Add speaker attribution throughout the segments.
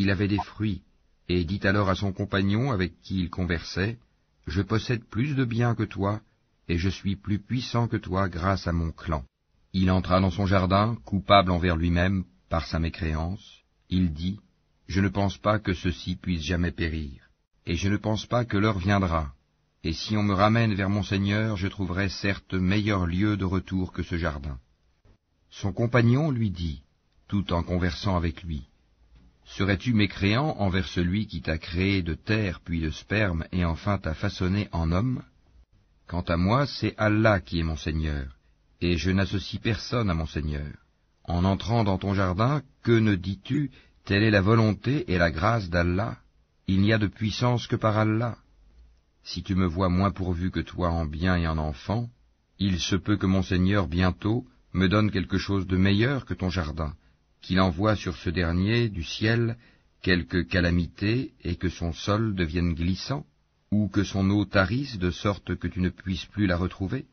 Speaker 1: il avait des fruits, et dit alors à son compagnon avec qui il conversait, « Je possède plus de biens que toi, et je suis plus puissant que toi grâce à mon clan. » Il entra dans son jardin, coupable envers lui-même par sa mécréance. Il dit, « Je ne pense pas que ceci puisse jamais périr, et je ne pense pas que l'heure viendra. Et si on me ramène vers mon Seigneur, je trouverai certes meilleur lieu de retour que ce jardin. » Son compagnon lui dit, tout en conversant avec lui, « Serais-tu mécréant envers celui qui t'a créé de terre puis de sperme et enfin t'a façonné en homme? Quant à moi, c'est Allah qui est mon Seigneur, et je n'associe personne à mon Seigneur. En entrant dans ton jardin, que ne dis-tu? Telle est la volonté et la grâce d'Allah. Il n'y a de puissance que par Allah. Si tu me vois moins pourvu que toi en biens et en enfants, il se peut que mon Seigneur bientôt me donne quelque chose de meilleur que ton jardin, qu'il envoie sur ce dernier du ciel quelque calamité et que son sol devienne glissant, ou que son eau tarisse de sorte que tu ne puisses plus la retrouver. »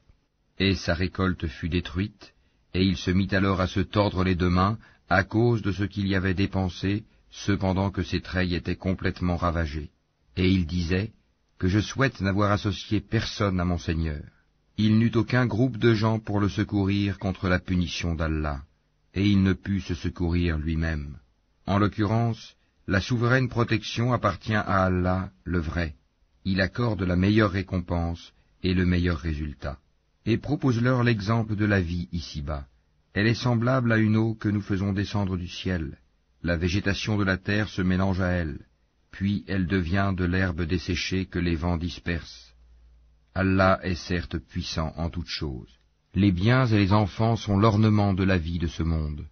Speaker 1: Et sa récolte fut détruite, et il se mit alors à se tordre les deux mains à cause de ce qu'il y avait dépensé, cependant que ses treilles étaient complètement ravagées. Et il disait, « Que je souhaite n'avoir associé personne à mon Seigneur. » Il n'eut aucun groupe de gens pour le secourir contre la punition d'Allah, et il ne put se secourir lui-même. En l'occurrence, la souveraine protection appartient à Allah, le vrai. Il accorde la meilleure récompense et le meilleur résultat. Et propose-leur l'exemple de la vie ici-bas. Elle est semblable à une eau que nous faisons descendre du ciel. La végétation de la terre se mélange à elle, puis elle devient de l'herbe desséchée que les vents dispersent. Allah est certes puissant en toutes choses. Les biens et les enfants sont l'ornement de la vie de ce monde.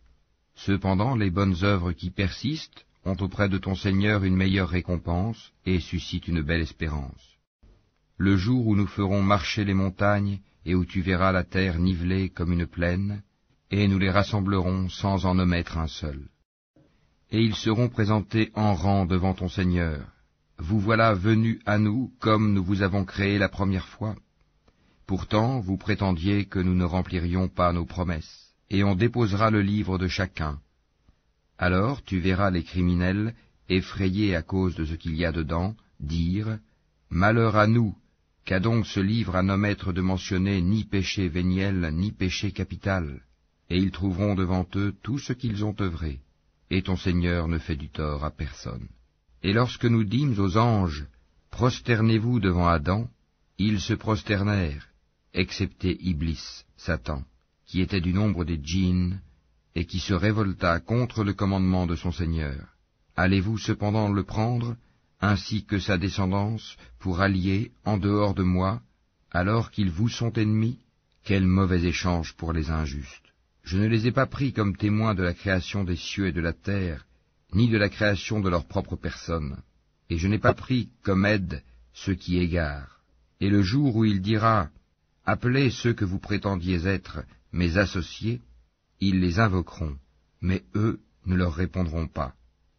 Speaker 1: Cependant, les bonnes œuvres qui persistent ont auprès de ton Seigneur une meilleure récompense et suscitent une belle espérance. Le jour où nous ferons marcher les montagnes et où tu verras la terre nivelée comme une plaine, et nous les rassemblerons sans en omettre un seul. Et ils seront présentés en rang devant ton Seigneur. Vous voilà venus à nous comme nous vous avons créé la première fois. Pourtant, vous prétendiez que nous ne remplirions pas nos promesses, et on déposera le livre de chacun. Alors tu verras les criminels, effrayés à cause de ce qu'il y a dedans, dire « Malheur à nous, qu'a donc ce livre à n'omettre de mentionner ni péché véniel, ni péché capital ?» Et ils trouveront devant eux tout ce qu'ils ont œuvré, et ton Seigneur ne fait du tort à personne. Et lorsque nous dîmes aux anges, « Prosternez-vous devant Adam », ils se prosternèrent, excepté Iblis, Satan, qui était du nombre des djinns, et qui se révolta contre le commandement de son Seigneur. Allez-vous cependant le prendre, ainsi que sa descendance, pour allier en dehors de moi, alors qu'ils vous sont ennemis? Quel mauvais échange pour les injustes! Je ne les ai pas pris comme témoins de la création des cieux et de la terre, ni de la création de leur propre personne, et je n'ai pas pris comme aide ceux qui égarent. Et le jour où il dira, « Appelez ceux que vous prétendiez être mes associés », ils les invoqueront, mais eux ne leur répondront pas.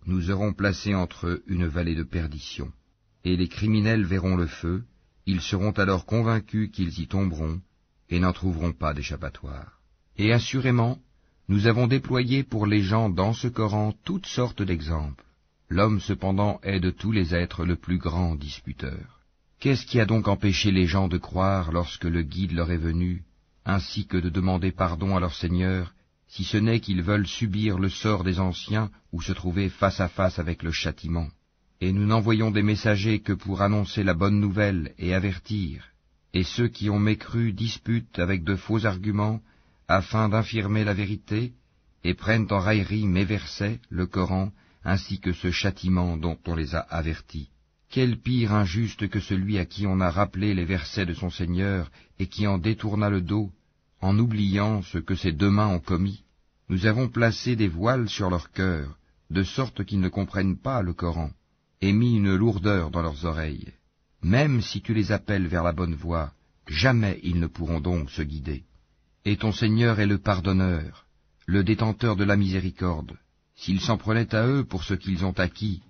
Speaker 1: Nous aurons placé entre eux une vallée de perdition. Et les criminels verront le feu, ils seront alors convaincus qu'ils y tomberont, et n'en trouveront pas d'échappatoire. Et assurément, nous avons déployé pour les gens dans ce Coran toutes sortes d'exemples. L'homme cependant est de tous les êtres le plus grand disputeur. Qu'est-ce qui a donc empêché les gens de croire lorsque le guide leur est venu, ainsi que de demander pardon à leur Seigneur, si ce n'est qu'ils veulent subir le sort des anciens ou se trouver face à face avec le châtiment? Et nous n'envoyons des messagers que pour annoncer la bonne nouvelle et avertir. Et ceux qui ont mécru disputent avec de faux arguments, afin d'infirmer la vérité, et prennent en raillerie mes versets, le Coran, ainsi que ce châtiment dont on les a avertis. Quel pire injuste que celui à qui on a rappelé les versets de son Seigneur, et qui en détourna le dos, en oubliant ce que ses deux mains ont commis. Nous avons placé des voiles sur leur cœur, de sorte qu'ils ne comprennent pas le Coran, et mis une lourdeur dans leurs oreilles. Même si tu les appelles vers la bonne voie, jamais ils ne pourront donc se guider. Et ton Seigneur est le pardonneur, le détenteur de la miséricorde. S'ils s'en prenaient à eux pour ce qu'ils ont acquis,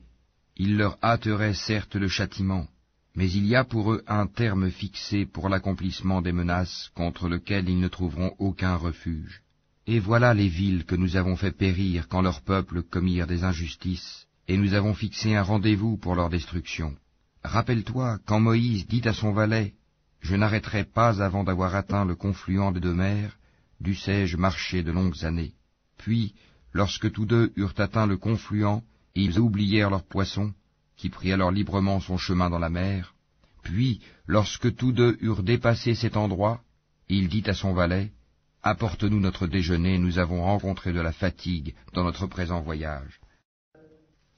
Speaker 1: il leur hâterait certes le châtiment, mais il y a pour eux un terme fixé pour l'accomplissement des menaces contre lequel ils ne trouveront aucun refuge. Et voilà les villes que nous avons fait périr quand leurs peuples commirent des injustices, et nous avons fixé un rendez-vous pour leur destruction. Rappelle-toi quand Moïse dit à son valet, « Je n'arrêterai pas avant d'avoir atteint le confluent des deux mers, dussé-je marcher de longues années. » Puis, lorsque tous deux eurent atteint le confluent, ils oublièrent leurs poissons, qui prit alors librement son chemin dans la mer. Puis, lorsque tous deux eurent dépassé cet endroit, il dit à son valet, « Apporte-nous notre déjeuner, nous avons rencontré de la fatigue dans notre présent voyage. »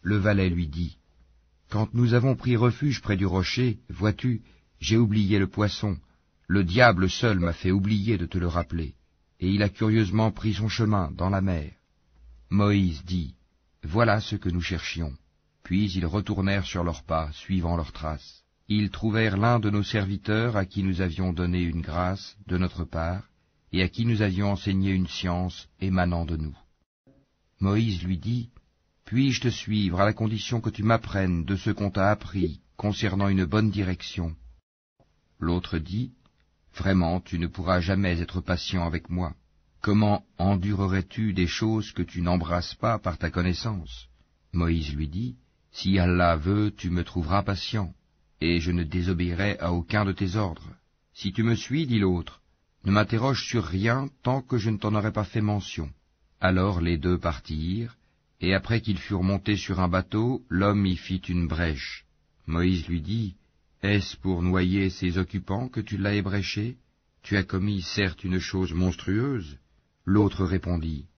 Speaker 1: Le valet lui dit, « Quand nous avons pris refuge près du rocher, vois-tu, j'ai oublié le poisson. Le diable seul m'a fait oublier de te le rappeler, et il a curieusement pris son chemin dans la mer. » Moïse dit, « Voilà ce que nous cherchions. » Puis ils retournèrent sur leurs pas, suivant leurs traces. Ils trouvèrent l'un de nos serviteurs à qui nous avions donné une grâce de notre part, et à qui nous avions enseigné une science émanant de nous. Moïse lui dit, « Puis-je te suivre à la condition que tu m'apprennes de ce qu'on t'a appris concernant une bonne direction ?» L'autre dit, « Vraiment, tu ne pourras jamais être patient avec moi. Comment endurerais-tu des choses que tu n'embrasses pas par ta connaissance ?» Moïse lui dit, « Si Allah veut, tu me trouveras patient, et je ne désobéirai à aucun de tes ordres. Si tu me suis, dit l'autre, ne m'interroge sur rien tant que je ne t'en aurai pas fait mention. » Alors les deux partirent, et après qu'ils furent montés sur un bateau, l'homme y fit une brèche. Moïse lui dit, « Est-ce pour noyer ces occupants que tu l'as ébréché? Tu as commis certes une chose monstrueuse. » L'autre répondit,